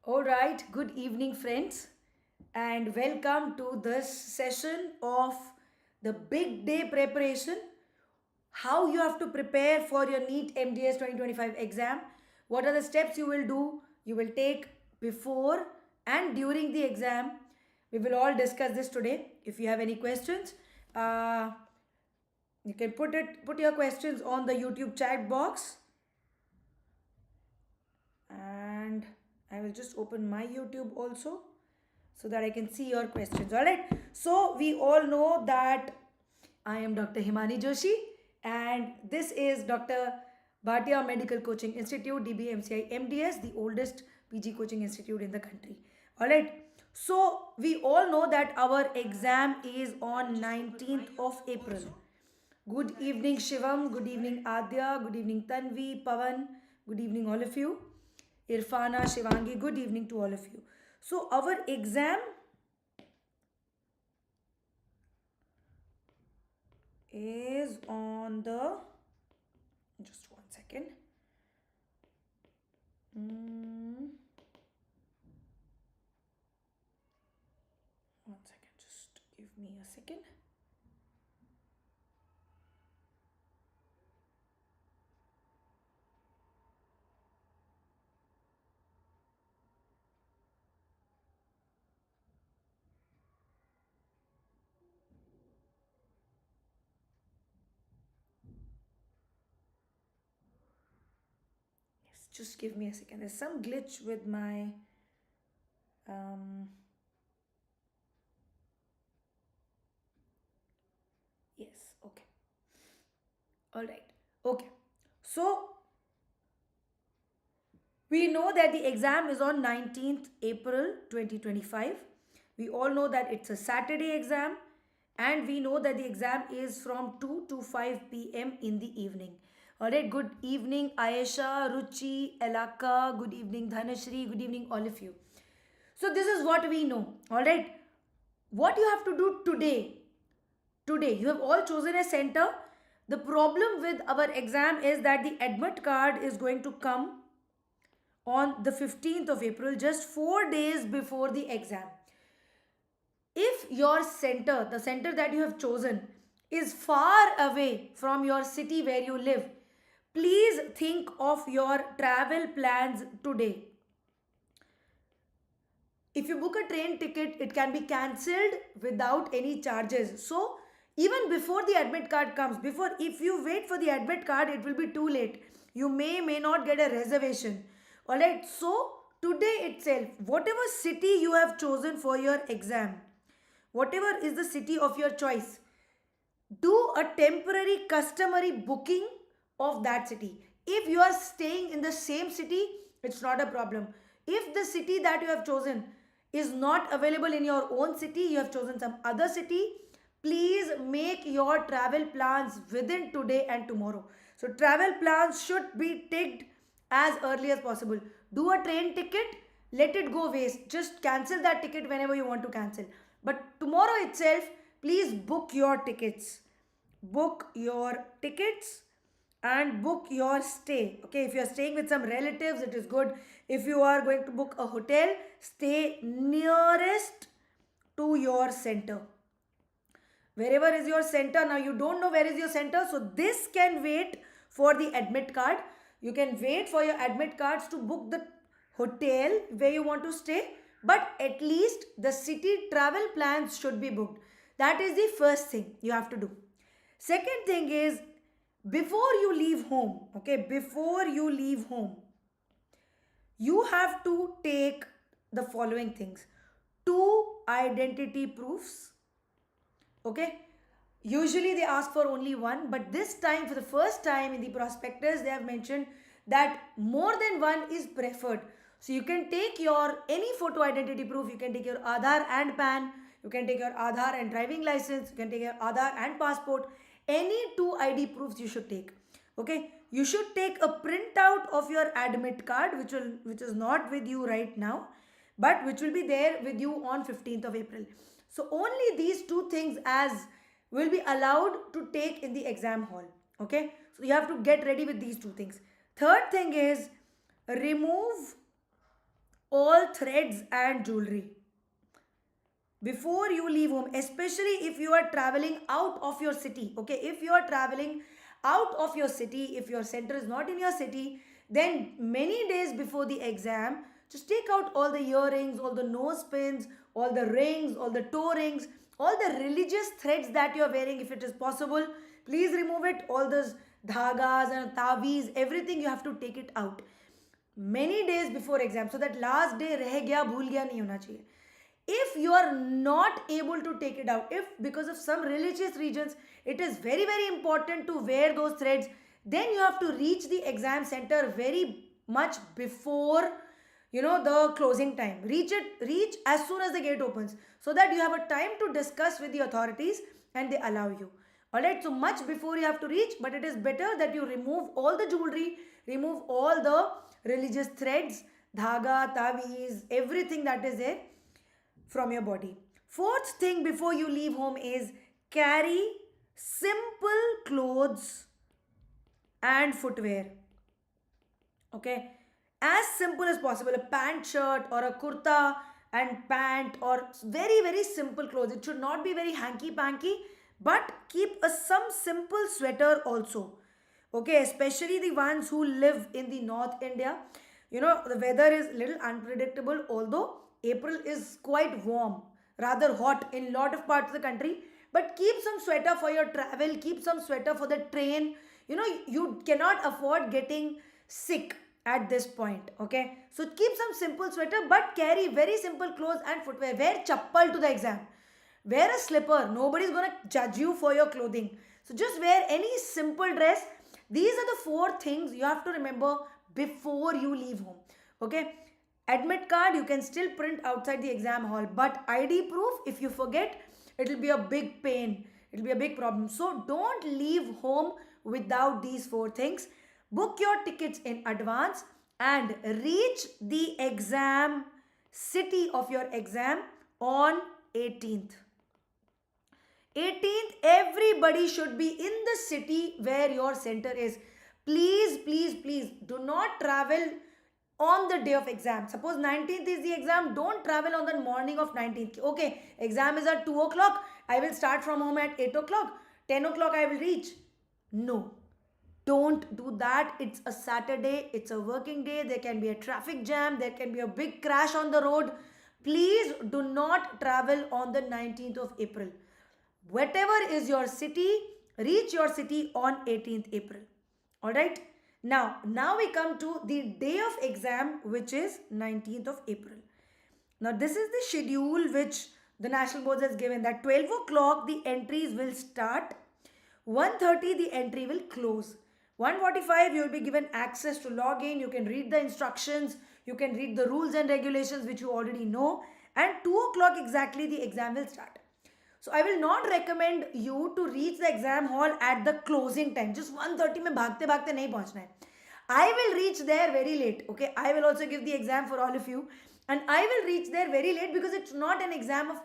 All right, good evening, friends, and welcome to this session of the big day preparation. How you have to prepare for your NEET MDS 2025 exam. What are the steps you will do? You will take before and during the exam. We will all discuss this today. If you have any questions, uh, you can put your questions on the YouTube chat box, and I will just open my YouTube also so that I can see your questions. All right. So we all know that I am Dr. Himani Joshi, and this is Dr. Bhatia Medical Coaching Institute, DBMCI MDS, the oldest PG coaching institute in the country. All right. So we all know that our exam is on 19th of April. Good evening, Shivam. Good evening, Adya. Good evening, Tanvi, Pavan. Good evening, all of you. Irfana, Shivangi, good evening to all of you. So, our exam is on the. Just one second. One second, just give me a second. Yes, just give me a second. There's some glitch with my. Yes, okay. All right. Okay. So, we know that the exam is on 19th April 2025. We all know that it's a Saturday exam, and we know that the exam is from 2 to 5 p.m. in the evening. All right, good evening, Ayesha, Ruchi, Elaka, good evening, Dhanashri, good evening, all of you. So, this is what we know. All right, what you have to do today, you have all chosen a center. The problem with our exam is that the admit card is going to come on the 15th of April, just 4 days before the exam. If your center, the center that you have chosen, is far away from your city where you live, please think of your travel plans today. If you book a train ticket, it can be cancelled without any charges. So, even before the admit card comes, if you wait for the admit card, it will be too late. You may not get a reservation. All right. So, today itself, whatever city you have chosen for your exam, whatever is the city of your choice, do a temporary customary booking of that city. If you are staying in the same city, it's not a problem. If the city that you have chosen is not available in your own city, you have chosen some other city, please make your travel plans within today and tomorrow. So travel plans should be ticked as early as possible. Do a train ticket, let it go waste. Just cancel that ticket whenever you want to cancel. But tomorrow itself, please book your tickets. Book your tickets and book your stay. Okay, if you are staying with some relatives, it is good. If you are going to book a hotel, stay nearest to your center. Wherever is your center, now you don't know where is your center, so this can wait for the admit card. You can wait for your admit cards to book the hotel where you want to stay, but at least the city travel plans should be booked. That is the first thing you have to do. Second thing is, before you leave home, okay, before you leave home, you have to take the following things: 2 identity proofs. Okay, usually they ask for only one, but this time, for the first time in the prospectus, they have mentioned that more than one is preferred. So you can take your any photo identity proof. You can take your Aadhaar and PAN. You can take your Aadhaar and driving license. You can take your Aadhaar and passport. Any 2 ID proofs you should take. Okay, you should take a printout of your admit card, which is not with you right now, but which will be there with you on 15th of April. So only these 2 things as will be allowed to take in the exam hall. Okay, so you have to get ready with these 2 things. Third thing is, remove all threads and jewelry before you leave home, especially if you are traveling out of your city. Okay, if you are traveling out of your city, if your center is not in your city, then many days before the exam, just take out all the earrings, all the nose pins, all the rings, all the toe rings, all the religious threads that you are wearing. If it is possible, please remove it. All those dhagas and tavis, everything, you have to take it out many days before exam, so that last day रह गया भूल गया नहीं होना चाहिए. If you are not able to take it out, if because of some religious reasons it is very very important to wear those threads, then you have to reach the exam center very much before the closing time. Reach as soon as the gate opens, so that you have a time to discuss with the authorities and they allow you. Alright, so much before you have to reach, but it is better that you remove all the jewelry, remove all the religious threads, dhaga, tavis, everything that is there from your body. Fourth thing before you leave home is carry simple clothes and footwear. Okay, as simple as possible, a pant shirt or a kurta and pant, or very very simple clothes. It should not be very hanky panky, but keep some simple sweater also. Okay, especially the ones who live in the North India. The weather is little unpredictable, although April is quite warm, rather hot in lot of parts of the country. But keep some sweater for your travel, keep some sweater for the train. You cannot afford getting sick at this point. Okay, so keep some simple sweater, but carry very simple clothes and footwear. Wear chappal to the exam. Wear a slipper. Nobody's gonna judge you for your clothing. So just wear any simple dress. These are the 4 things you have to remember before you leave home. Okay, admit card you can still print outside the exam hall, but ID proof, if you forget, it will be a big pain. It will be a big problem. So don't leave home without these 4 things. Book your tickets in advance and reach the exam city of your exam on 18th. 18th, everybody should be in the city where your center is. Please, please, please do not travel on the day of exam. Suppose 19th is the exam, don't travel on the morning of 19th. Okay, exam is at 2 o'clock. I will start from home at 8 o'clock. 10 o'clock I will reach. No, don't do that. It's a Saturday. It's a working day. There can be a traffic jam. There can be a big crash on the road. Please do not travel on the 19th of April. Whatever is your city, reach your city on 18th April. Alright. Now we come to the day of exam, which is 19th of April. Now this is the schedule which the National Board has given, that 12 o'clock the entries will start, 1:30 the entry will close. 1:45 you will be given access to log in. You can read the instructions, you can read the rules and regulations which you already know, and 2 o'clock exactly the exam will start. So I will not recommend you to reach the exam hall at the closing time. Just 1:30 में भागते भागते नहीं पहुंचना है. I will reach there very late. Okay, I will also give the exam for all of you, and I will reach there very late because it's not an exam of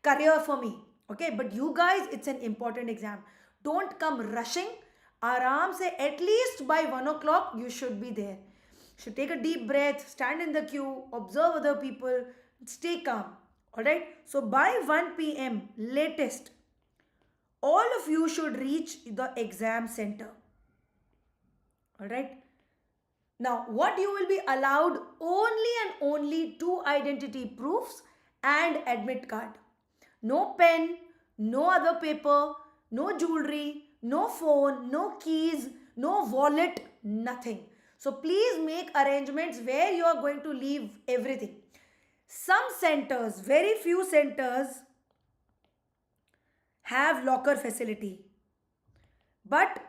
career for me. Okay, but you guys, it's an important exam. Don't come rushing. आराम से at least by 1 o'clock you should be there. You should take a deep breath, stand in the queue, observe other people, stay calm. Alright, so by 1 p.m. latest, all of you should reach the exam center. Alright, now what you will be allowed, only and only 2 identity proofs and admit card. No pen, no other paper, no jewelry, no phone, no keys, no wallet, nothing. So please make arrangements where you are going to leave everything. Some centers, very few centers have locker facility, but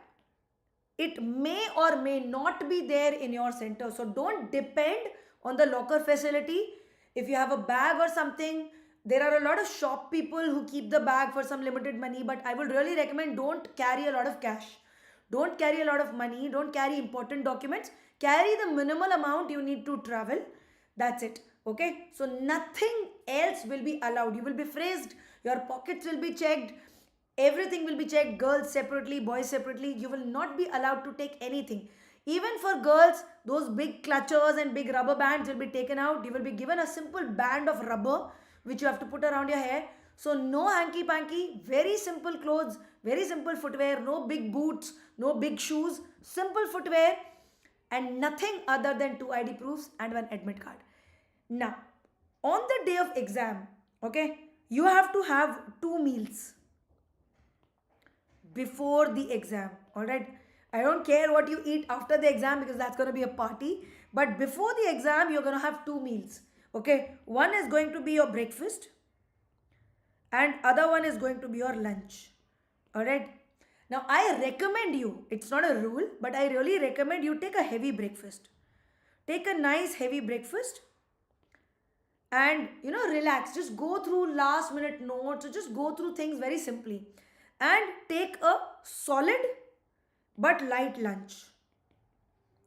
it may or may not be there in your center. So don't depend on the locker facility. If you have a bag or something, there are a lot of shop people who keep the bag for some limited money, but I would really recommend don't carry a lot of cash. Don't carry a lot of money. Don't carry important documents. Carry the minimal amount you need to travel. That's it. Okay, so nothing else will be allowed. You will be phrased, your pockets will be checked, everything will be checked, girls separately, boys separately. You will not be allowed to take anything. Even for girls, those big clutches and big rubber bands will be taken out. You will be given a simple band of rubber which you have to put around your hair. So no hanky panky, very simple clothes, very simple footwear, no big boots, no big shoes, simple footwear and nothing other than 2 ID proofs and 1 admit card. Now, on the day of exam, okay, you have to have 2 meals before the exam, alright? I don't care what you eat after the exam because that's going to be a party. But before the exam, you're going to have 2 meals, okay? One is going to be your breakfast and other one is going to be your lunch, alright? Now, I recommend you, it's not a rule, but I really recommend you take a heavy breakfast. Take a nice heavy breakfast and, relax. Just go through last minute notes, or just go through things very simply. And take a solid but light lunch.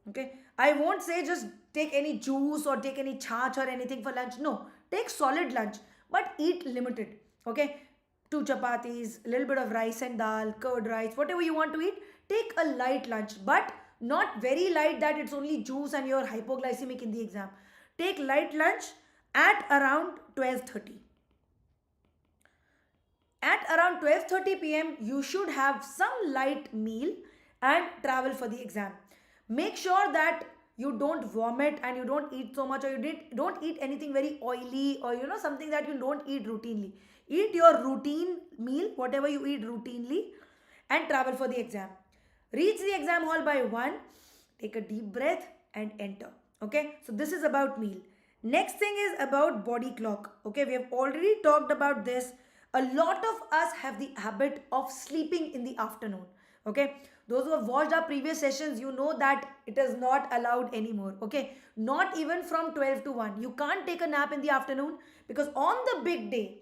Okay, I won't say just take any juice or take any chaach or anything for lunch. No, take solid lunch, but eat limited. Okay, 2 chapatis, a little bit of rice and dal, curd rice, whatever you want to eat. Take a light lunch, but not very light that it's only juice and you're hypoglycemic in the exam. Take light lunch at around 12:30. At around 12:30 p.m., you should have some light meal and travel for the exam. Make sure that you don't vomit and you don't eat so much, or you don't eat anything very oily, or something that you don't eat routinely. Eat your routine meal, whatever you eat routinely, and travel for the exam. Reach the exam hall by 1, take a deep breath and enter. Okay, so this is about meal. Next thing is about body clock. Okay, we have already talked about this. A lot of us have the habit of sleeping in the afternoon. Okay, those who have watched our previous sessions, you know that it is not allowed anymore. Okay, not even from 12 to 1. You can't take a nap in the afternoon because on the big day,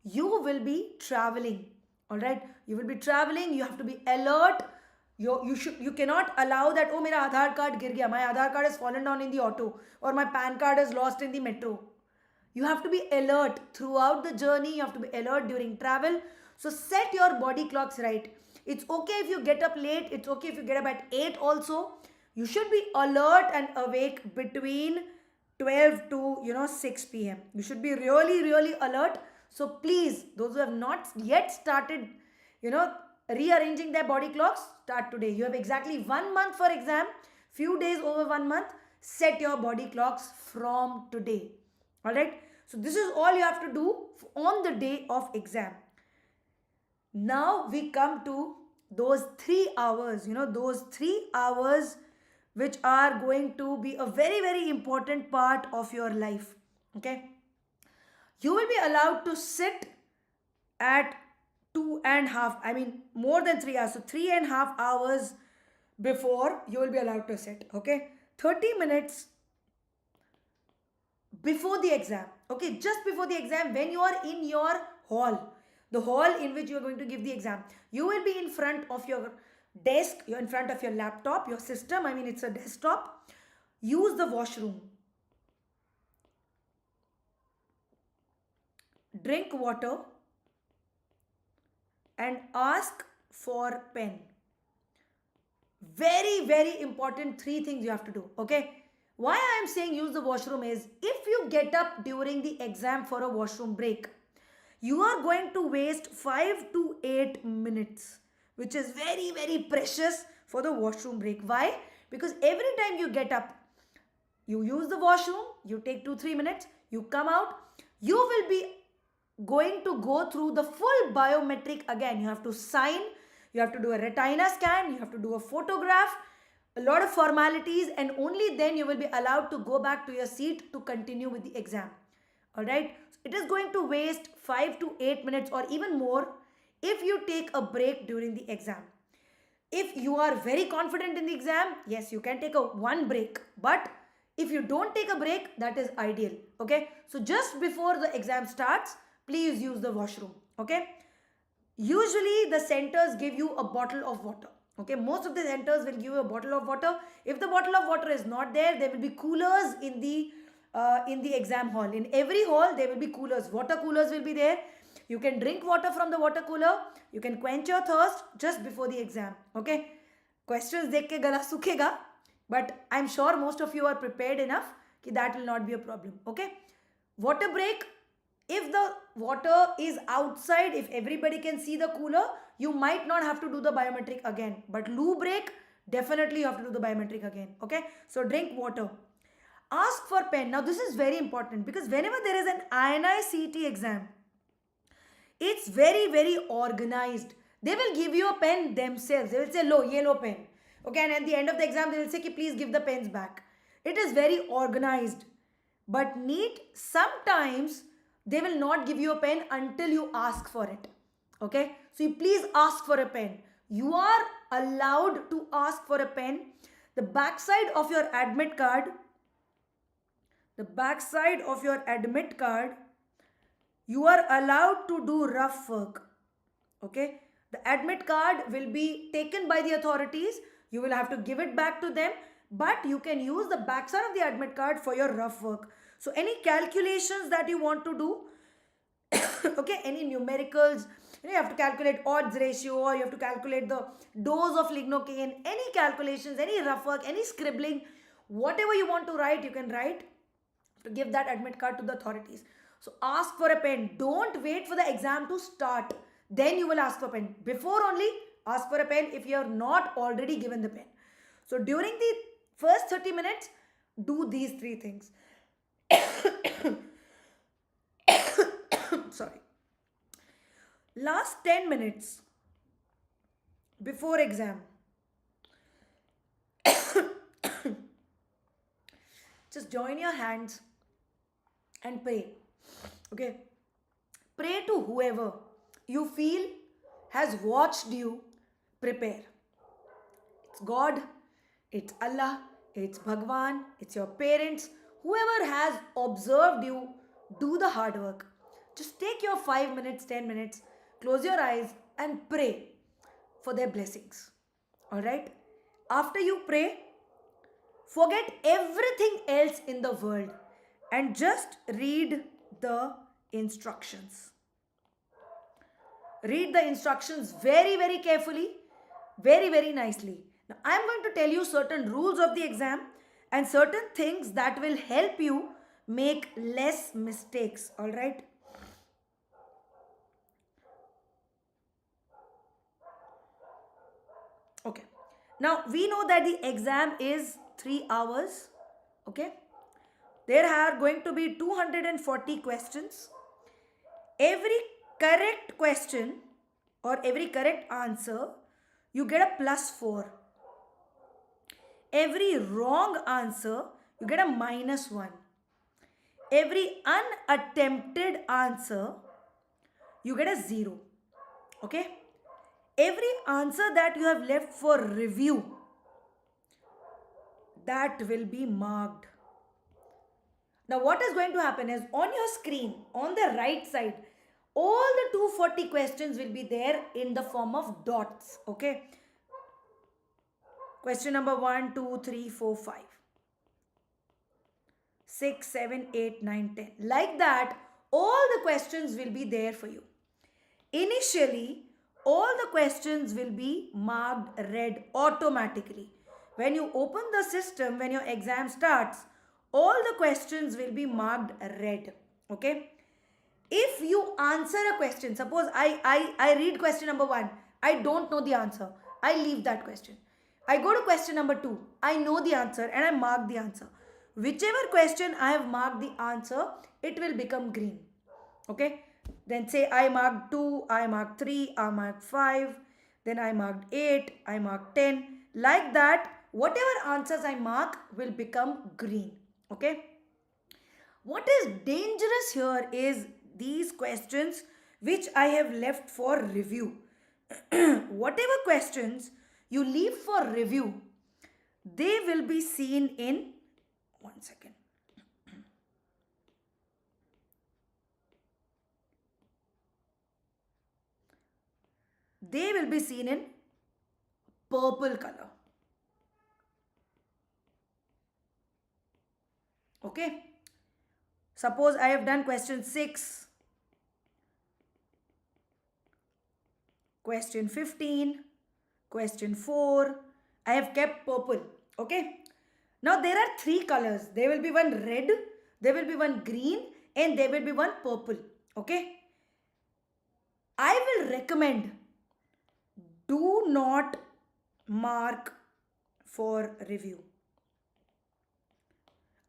you will be traveling. All right, you will be traveling. You have to be alert. You cannot allow that, oh, mera Aadhaar card gir gaya, my Aadhaar card has fallen down in the auto, or my PAN card is lost in the metro. You have to be alert throughout the journey. You have to be alert during travel. So set your body clocks right. It's okay if you get up late. It's okay if you get up at 8 also. You should be alert and awake between 12 to 6 p.m. You should be really, really alert. So please, those who have not yet started, rearranging their body clocks, start today. You have exactly 1 month for exam. Few days over 1 month. Set your body clocks from today. Alright, so this is all you have to do on the day of exam. Now we come to those 3 hours, those 3 hours which are going to be a very, very important part of your life. Okay, you will be allowed to sit at 2.5, more than 3 hours. So 3.5 hours before you will be allowed to sit. Okay, 30 minutes before the exam. Okay, just before the exam, when you are in your hall, the hall in which you are going to give the exam, you will be in front of your desk, you're in front of your laptop, your system, it's a desktop. Use the washroom. Drink water and ask for pen. Very, very important 3 things you have to do. Okay, why I am saying use the washroom is, if you get up during the exam for a washroom break, you are going to waste 5 to 8 minutes, which is very, very precious for the washroom break. Why? Because every time you get up, you use the washroom, you take 2-3 minutes, you come out, you will be going to go through the full biometric again. You have to sign, you have to do a retina scan, you have to do a photograph, a lot of formalities, and only then you will be allowed to go back to your seat to continue with the exam. Alright, it is going to waste 5 to 8 minutes or even more if you take a break during the exam. If you are very confident in the exam, yes, you can take a 1 break, but if you don't take a break, that is ideal. Okay, so just before the exam starts, please use the washroom. Okay, usually the centers give you a bottle of water. Okay, most of the centers will give you a bottle of water. If the bottle of water is not there, there will be coolers in the exam hall. In every hall, there will be coolers. Water coolers will be there. You can drink water from the water cooler. You can quench your thirst just before the exam. Okay, questions dekh ke gala sukhega. But I'm sure most of you are prepared enough that will not be a problem. Okay. Water break. If the water is outside, if everybody can see the cooler, you might not have to do the biometric again. But loo break, definitely you have to do the biometric again. Okay. So drink water. Ask for pen. Now this is very important because whenever there is an INI CT exam, it's very, very organized. They will give you a pen themselves. They will say, "Lo, yellow pen." Okay, and at the end of the exam, they will say, "Please give the pens back." It is very organized. But NEET, sometimes they will not give you a pen until you ask for it. Okay, so you please ask for a pen. You are allowed to ask for a pen. The backside of your admit card, the backside of your admit card, you are allowed to do rough work. Okay, the admit card will be taken by the authorities. You will have to give it back to them, but you can use the backside of the admit card for your rough work. So any calculations that you want to do, okay, any numericals, you have to calculate odds ratio, or you have to calculate the dose of lignocaine, any calculations, any rough work, any scribbling, whatever you want to write, you can write to give that admit card to the authorities. So ask for a pen. Don't wait for the exam to start. Then you will ask for pen. Before only, ask for a pen if you are not already given the pen. So during the first 30 minutes, do these three things. Sorry. Last 10 minutes before exam, just join your hands and pray. Okay, pray to whoever you feel has watched you prepare. It's God, it's Allah, it's Bhagwan, it's your parents, whoever has observed you do the hard work. Just take your 5 minutes, 10 minutes, close your eyes and pray for their blessings. Alright? After you pray, forget everything else in the world and just read the instructions. Read the instructions very, very carefully, very, very nicely. Now, I am going to tell you certain rules of the exam and certain things that will help you make less mistakes. All right. Okay. Now, we know that the exam is 3 hours. Okay. There are going to be 240 questions. Every correct question or every correct answer, you get a +4. Every wrong answer, you get a -1. Every unattempted answer, you get a 0. Okay? Every answer that you have left for review, that will be marked. Now what is going to happen is on your screen, on the right side, all the 240 questions will be there in the form of dots. Okay? Question number 1, 2, 3, 4, 5. 6, 7, 8, 9, 10. Like that, all the questions will be there for you. Initially, all the questions will be marked red automatically. When you open the system, when your exam starts, all the questions will be marked red. Okay? If you answer a question, suppose I read question number 1, I don't know the answer, I leave that question. I go to question number 2, I know the answer and I mark the answer. Whichever question I have marked the answer, it will become green. Okay? Then say I marked 2, I marked 3, I marked 5, then I marked 8, I marked 10. Like that, whatever answers I mark will become green. Okay? What is dangerous here is these questions which I have left for review. Whatever questions you leave for review, they will be seen in, one second. They will be seen in purple color. Okay. Suppose I have done question 6, question 15, question 4. I have kept purple. Okay. Now there are three colors. There will be one red, there will be one green, and there will be one purple. Okay. I will recommend, do not mark for review.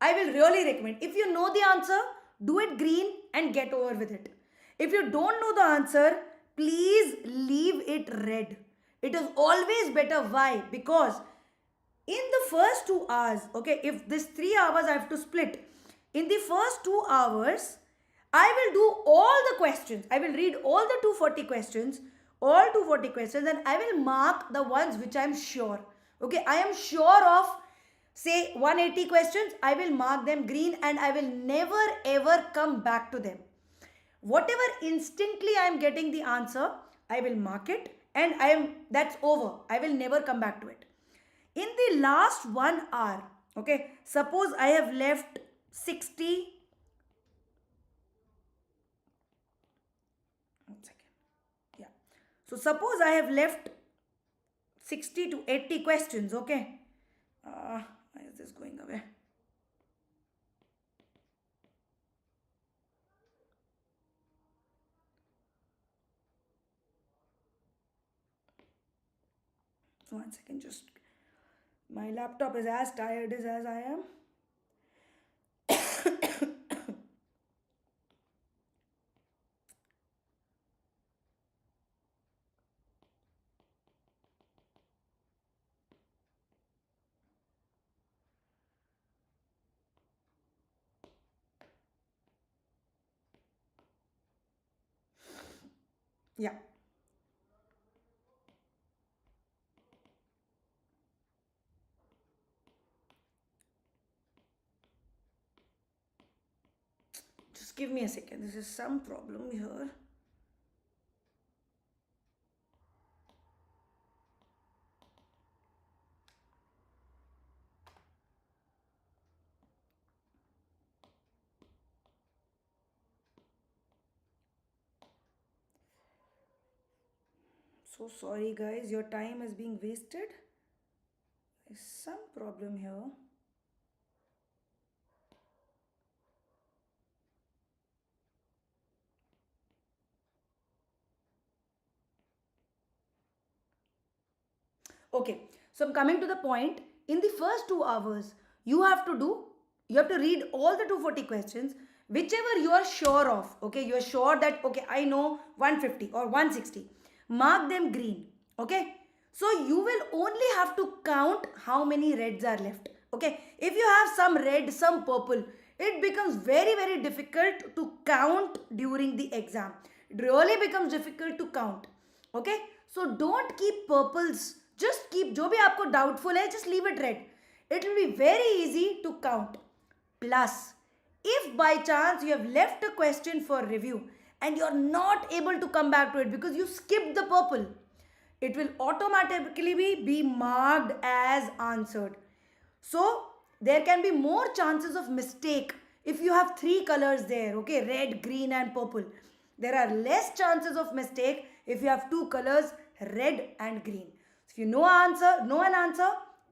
I will really recommend. If you know the answer, do it green and get over with it. If you don't know the answer, please leave it red. It is always better. Why? Because in the first 2 hours, okay, if this 3 hours I have to split, in the first 2 hours, I will do all the questions. I will read all the 240 questions, and I will mark the ones which I am sure. Okay, I am sure of, say 180 questions, I will mark them green and I will never ever come back to them. Whatever instinctly I am getting the answer, I will mark it and that's over. I will never come back to it. In the last 1 hour, okay, suppose I have left 60. One second. Yeah. So suppose I have left 60 to 80 questions, okay. Why is this going away? One second, just my laptop is as tired as I am. Yeah. Just give me a second. This is some problem here. So sorry guys, your time is being wasted. There's some problem here. Okay, so I'm coming to the point. In the first 2 hours, you have to read all the 240 questions, whichever you are sure of. Okay, you are sure that, okay, I know 150 or 160. Mark them green. Okay, so you will only have to count how many reds are left. Okay, if you have some red, some purple, it becomes very, very difficult to count during the exam. It really becomes difficult to count. Okay, so don't keep purples. Just keep जो भी आपको doubtful है, just leave it red. It will be very easy to count. Plus, if by chance you have left a question for review and you're not able to come back to it because you skipped the purple, it will automatically be marked as answered. So there can be more chances of mistake if you have three colors there, okay, red, green and purple. There are less chances of mistake if you have two colors, red and green. If you know an answer,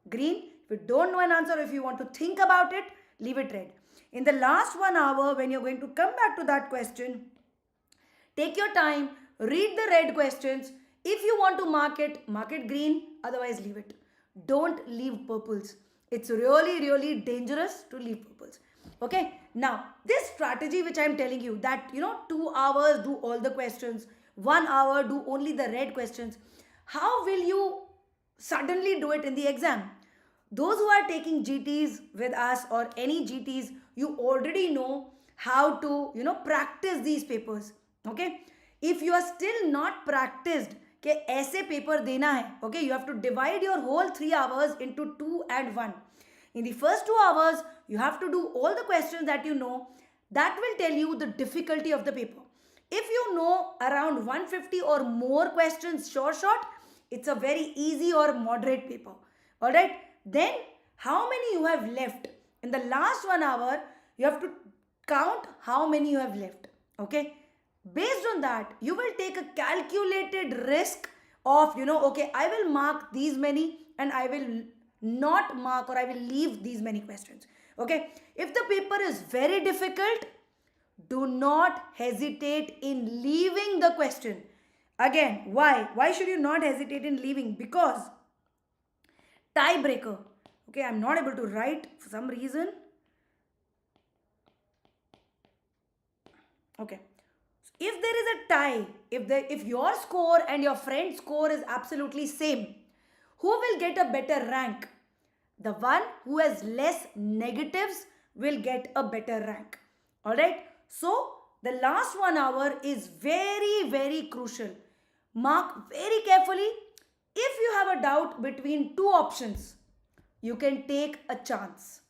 green. If you don't know an answer, if you want to think about it, leave it red. In the last 1 hour, when you're going to come back to that question, take your time, read the red questions. If you want to mark it green, otherwise leave it. Don't leave purples. It's really, really dangerous to leave purples. Okay, now this strategy which I'm telling you, that 2 hours do all the questions, 1 hour do only the red questions, how will you suddenly do it in the exam? Those who are taking GTs with us or any GTs, you already know how to practice these papers. Okay, if you are still not practiced कि ऐसे paper देना है, okay, you have to divide your whole 3 hours into 2 and 1. In the first 2 hours, you have to do all the questions that you know. That will tell you the difficulty of the paper. If you know around 150 or more questions short, it's a very easy or moderate paper. Alright, then how many you have left? In the last 1 hour, you have to count how many you have left. Okay, based on that, you will take a calculated risk of, okay, I will mark these many and I will not mark, or I will leave these many questions. Okay. If the paper is very difficult, do not hesitate in leaving the question. Again, why? Why should you not hesitate in leaving? Because tiebreaker. Okay, I'm not able to write for some reason. Okay. If there is a tie, if your score and your friend's score is absolutely same, who will get a better rank? The one who has less negatives will get a better rank. Alright? So, the last 1 hour is very, very crucial. Mark very carefully. If you have a doubt between two options, you can take a chance.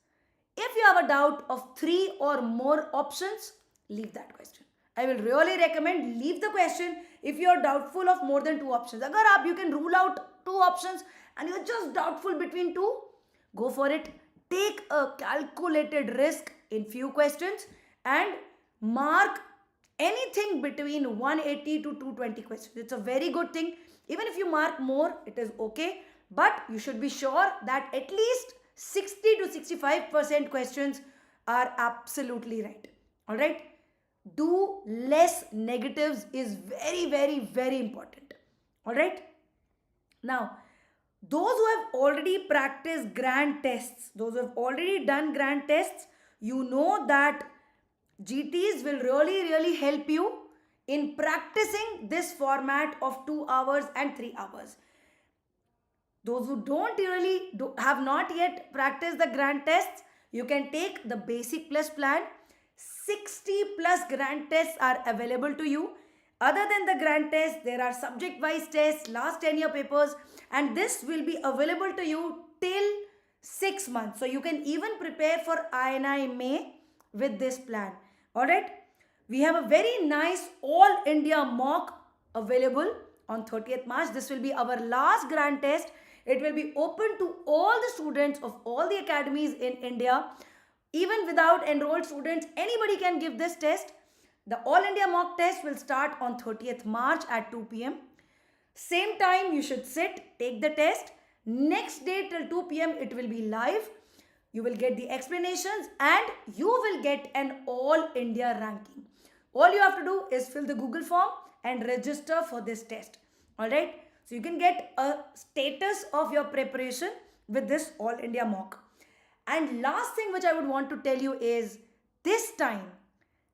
If you have a doubt of 3 or more options, leave that question. I will really recommend leave the question if you are doubtful of more than 2 options. Agar you can rule out 2 options and you're just doubtful between 2, go for it. Take a calculated risk in few questions and mark anything between 180 to 220 questions. It's a very good thing. Even if you mark more, it is okay. But you should be sure that at least 60 to 65% questions are absolutely right. Alright? Do less negatives is very, very, very important. Alright? Now, those who have already practiced grand tests, those who have already done grand tests, you know that GTs will really, really help you in practicing this format of 2 hours and 3 hours. Those who have not yet practiced the grand tests, you can take the basic plus plan. 60 plus grand tests are available to you. Other than the grand test, there are subject-wise tests, last 10-year papers, and this will be available to you till 6 months. So you can even prepare for INI May with this plan. Alright? We have a very nice All India mock available on 30th March. This will be our last grand test. It will be open to all the students of all the academies in India. Even without enrolled students, anybody can give this test. The All India mock test will start on 30th March at 2 p.m. Same time you should sit, take the test. Next day till 2 p.m. it will be live. You will get the explanations and you will get an All India ranking. All you have to do is fill the Google form and register for this test. Alright? So you can get a status of your preparation with this All India mock. And last thing which I would want to tell you is this time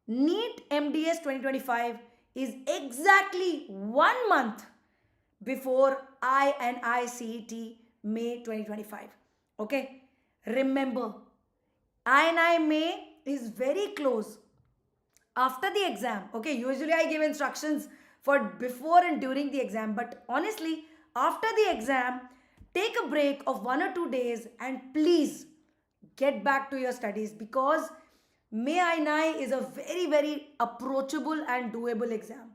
NEET MDS 2025 is exactly 1 month before INI May 2025. Okay? Remember, INI May is very close after the exam. Okay, usually I give instructions for before and during the exam, but honestly, after the exam, take a break of 1 or 2 days and please get back to your studies, because May INI is a very, very approachable and doable exam.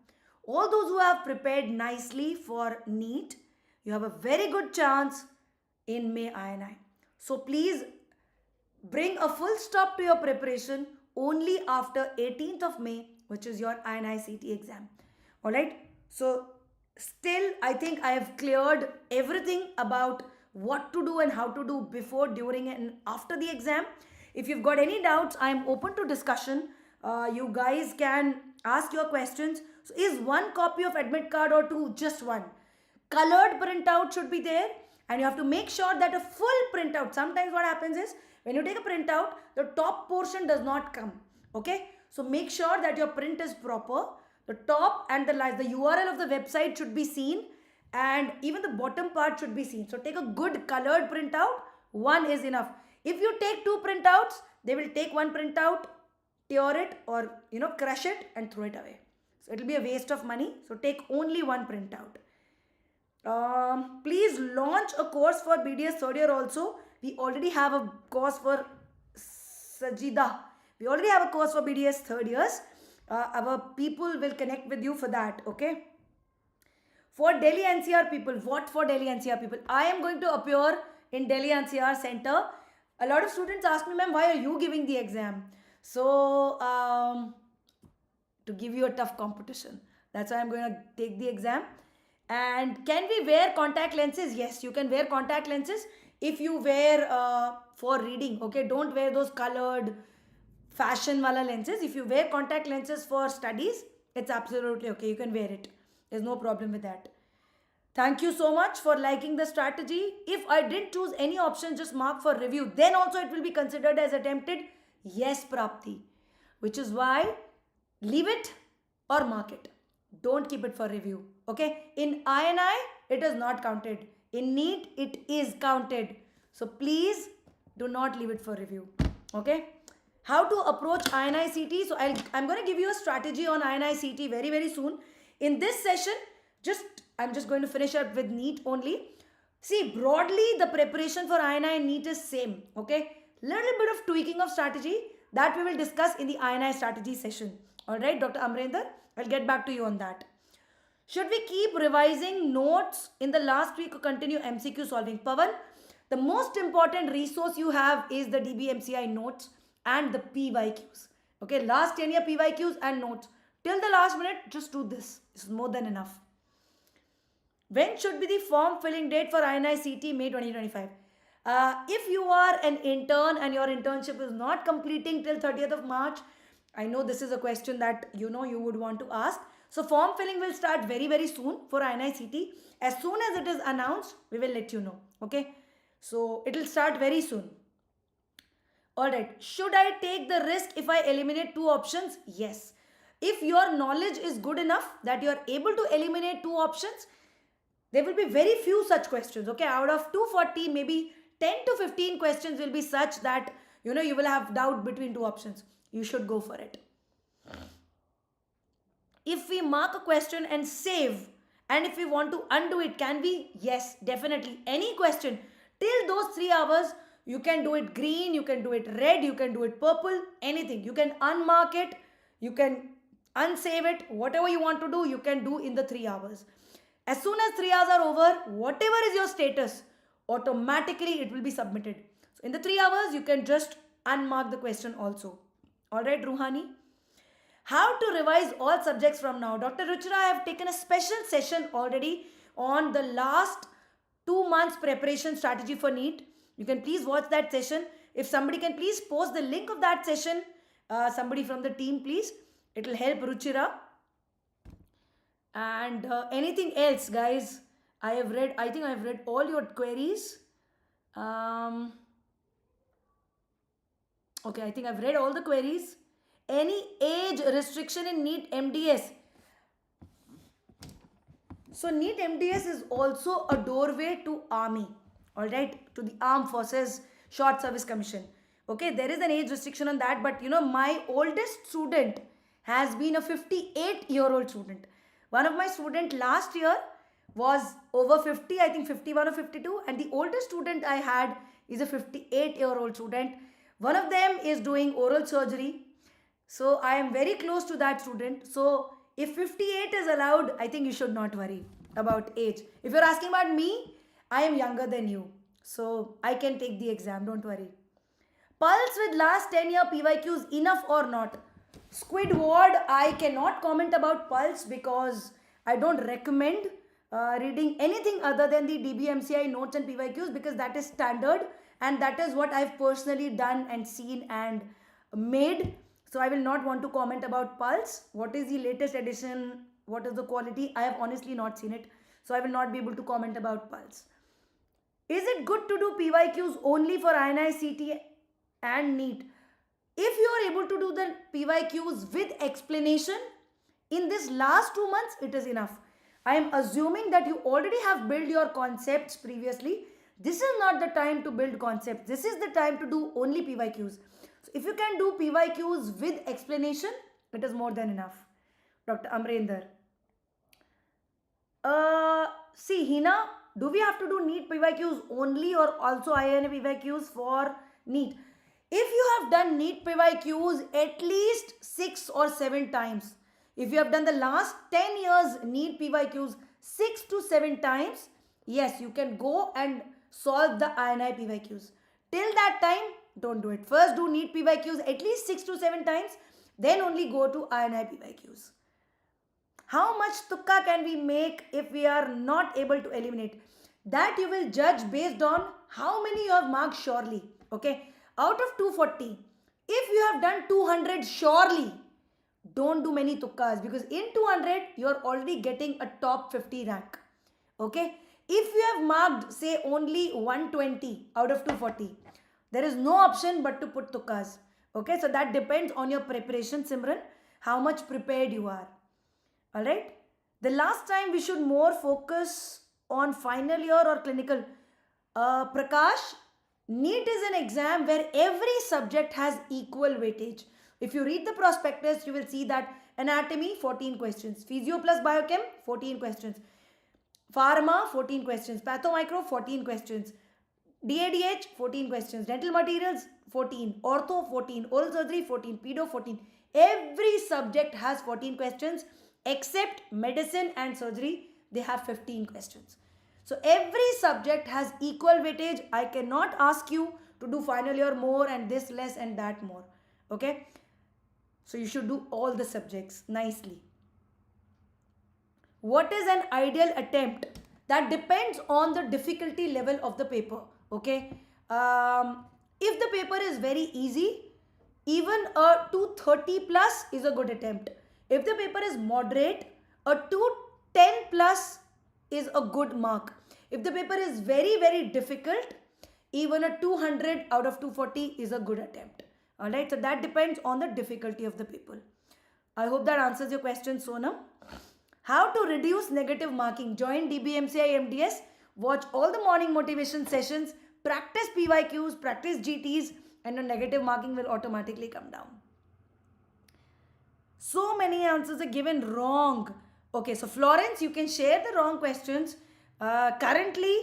All those who have prepared nicely for NEET, you have a very good chance in May INI. So please bring a full stop to your preparation only after 18th of May, which is your INI CT exam. Alright, so still I think I have cleared everything about what to do and how to do before, during and after the exam. If you've got any doubts, I am open to discussion. You guys can ask your questions. So is one copy of admit card or two? Just one. Colored printout should be there, and you have to make sure that a full printout. Sometimes what happens is when you take a printout, the top portion does not come. Okay, so make sure that your print is proper. The top and the URL of the website should be seen, and even the bottom part should be seen. So take a good colored printout. One is enough. If you take 2 printouts, they will take 1 printout, tear it, or crush it and throw it away. So it will be a waste of money. So take only 1 printout. Please launch a course for BDS 3rd year also. We already have a course for Sajida. We already have a course for BDS 3rd years. Our people will connect with you for that. Okay. For Delhi NCR people, what for Delhi NCR people? I am going to appear in Delhi NCR Center. A lot of students ask me, ma'am, why are you giving the exam? So, to give you a tough competition. That's why I'm going to take the exam. And can we wear contact lenses? Yes, you can wear contact lenses. if you wear for reading, okay, don't wear those colored fashion wala lenses. If you wear contact lenses for studies, it's absolutely okay. You can wear it. There's no problem with that. Thank you so much for liking the strategy. If I didn't choose any option, just mark for review. Then also it will be considered as attempted. Yes, Prapti. Which is why leave it or mark it. Don't keep it for review. Okay. In INI, it is not counted. In NEET, it is counted. So please do not leave it for review. Okay. How to approach INI CT. So I'm going to give you a strategy on INI CT very, very soon. In this session, I'm just going to finish up with NEET only. See, broadly, the preparation for INI and NEET is same. Okay. Little bit of tweaking of strategy that we will discuss in the INI strategy session. Alright, Dr. Amrinder, I'll get back to you on that. Should we keep revising notes in the last week or continue MCQ solving? Pavan, the most important resource you have is the DBMCI notes and the PYQs. Okay, last 10 year PYQs and notes. Till the last minute, just do this. This is more than enough. When should be the form filling date for INI CT? May 2025. If you are an intern and your internship is not completing till 30th of March, I know this is a question that you would want to ask. So form filling will start very, very soon for INI CT. As soon as it is announced, we will let you know. Okay. So it will start very soon. Alright. Should I take the risk if I eliminate 2 options? Yes. If your knowledge is good enough that you are able to eliminate 2 options, there will be very few such questions. Okay. Out of 240, maybe 10 to 15 questions will be such that you will have doubt between 2 options. You should go for it. If we mark a question and save, and if we want to undo it, can we? Yes, definitely. Any question till those 3 hours, you can do it green, you can do it red, you can do it purple, anything. You can unmark it, you can unsave it, whatever you want to do, you can do in the 3 hours. As soon as 3 hours are over, whatever is your status, automatically it will be submitted. So in the 3 hours, you can just unmark the question also. Alright, Ruhani. How to revise all subjects from now? Dr. Ruchira, I have taken a special session already on the last 2 months preparation strategy for NEET. You can please watch that session. If somebody can please post the link of that session, somebody from the team, please. It will help Ruchira. And anything else, guys? I think I have read all your queries. Okay, I think I've read all the queries. Any age restriction in NEET MDS? So NEET MDS is also a doorway to army, alright, to the Armed Forces Short Service Commission. Okay, there is an age restriction on that, but my oldest student has been a 58-year-old student. One of my students last year was over 50, I think 51 or 52, and the oldest student I had is a 58-year-old student. One of them is doing oral surgery. So I am very close to that student. So if 58 is allowed, I think you should not worry about age. If you're asking about me, I am younger than you. So I can take the exam, don't worry. Pulse with last 10-year PYQs enough or not? Squidward, I cannot comment about Pulse because I don't recommend reading anything other than the DBMCI notes and PYQs because that is standard and that is what I've personally done and seen and made. So I will not want to comment about Pulse. What is the latest edition? What is the quality? I have honestly not seen it. So I will not be able to comment about Pulse. Is it good to do PYQs only for INI, CT and NEET? If you are able to do the PYQs with explanation, in this last 2 months, it is enough. I am assuming that you already have built your concepts previously. This is not the time to build concepts. This is the time to do only PYQs. So if you can do PYQs with explanation, it is more than enough. Dr. Amrinder. See, Hina, do we have to do NEET PYQs only or also INI PYQs for NEET? If you have done NEET PYQs at least 6 or 7 times, if you have done the last 10 years NEET PYQs 6 to 7 times, yes, you can go and solve the INI PYQs. Till that time, don't do it. First do NEET PYQs at least 6 to 7 times, then only go to INI PYQs. How much tukka can we make if we are not able to eliminate? That you will judge based on how many you have marked surely. Okay, out of 240, if you have done 200 surely, don't do many tukkas, because in 200 you are already getting a top 50 rank. Okay, if you have marked say only 120 out of 240, there is no option but to put tukkas. Okay, so that depends on your preparation, Simran, how much prepared you are. Alright, the last time we should more focus on final year or clinical. Prakash, NEET is an exam where every subject has equal weightage. If you read the prospectus, you will see that anatomy 14 questions, physio plus biochem 14 questions, pharma 14 questions, pathomicro 14 questions, DADH 14 questions, dental materials 14, ortho 14, oral surgery 14, pedo 14. Every subject has 14 questions except medicine and surgery, they have 15 questions. So every subject has equal weightage. I cannot ask you to do final year more and this less and that more. Okay, so you should do all the subjects nicely. What is an ideal attempt? That depends on the difficulty level of the paper. Okay, if the paper is very easy, even a 230 plus is a good attempt. If the paper is moderate, a 210 plus is a good mark. If the paper is very difficult, even a 200 out of 240 is a good attempt. Alright, so that depends on the difficulty of the paper. I hope that answers your question, Sonam. How to reduce negative marking? Join DBMCI MDS, watch all the morning motivation sessions, practice PYQs, practice GTs, and your negative marking will automatically come down. So many answers are given wrong. Okay, so Florence, you can share the wrong questions. Currently,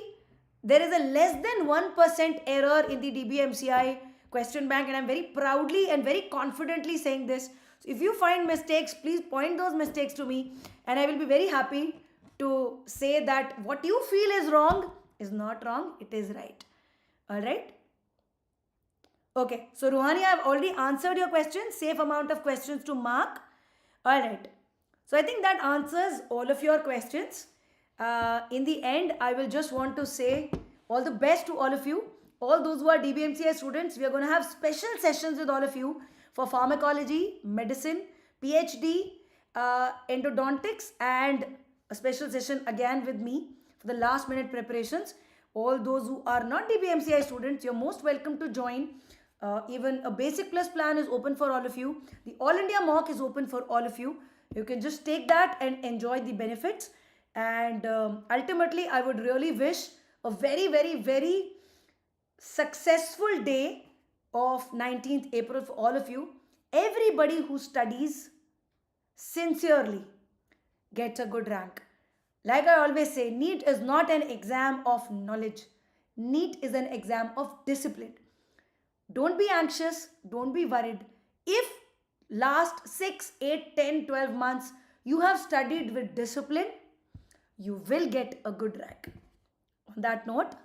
there is a less than 1% error in the DBMCI question bank, and I'm very proudly and very confidently saying this. So if you find mistakes, please point those mistakes to me, and I will be very happy to say that what you feel is wrong is not wrong, it is right. Alright? Okay, so Ruhani, I have already answered your question. Safe amount of questions to mark. Alright, so I think that answers all of your questions. In the end, I will just want to say all the best to all of you. All those who are DBMCI students, we are going to have special sessions with all of you for pharmacology, medicine, PhD, endodontics, and a special session again with me for the last minute preparations. All those who are not DBMCI students, you're most welcome to join. Even a basic plus plan is open for all of you. The All India mock is open for all of you. You can just take that and enjoy the benefits. And ultimately, I would really wish a very successful day of 19th April for all of you. Everybody who studies sincerely gets a good rank. Like I always say, NEET is not an exam of knowledge. NEET is an exam of discipline. Don't be anxious. Don't be worried. If last 6, 8, 10, 12 months you have studied with discipline, you will get a good rank. On that note,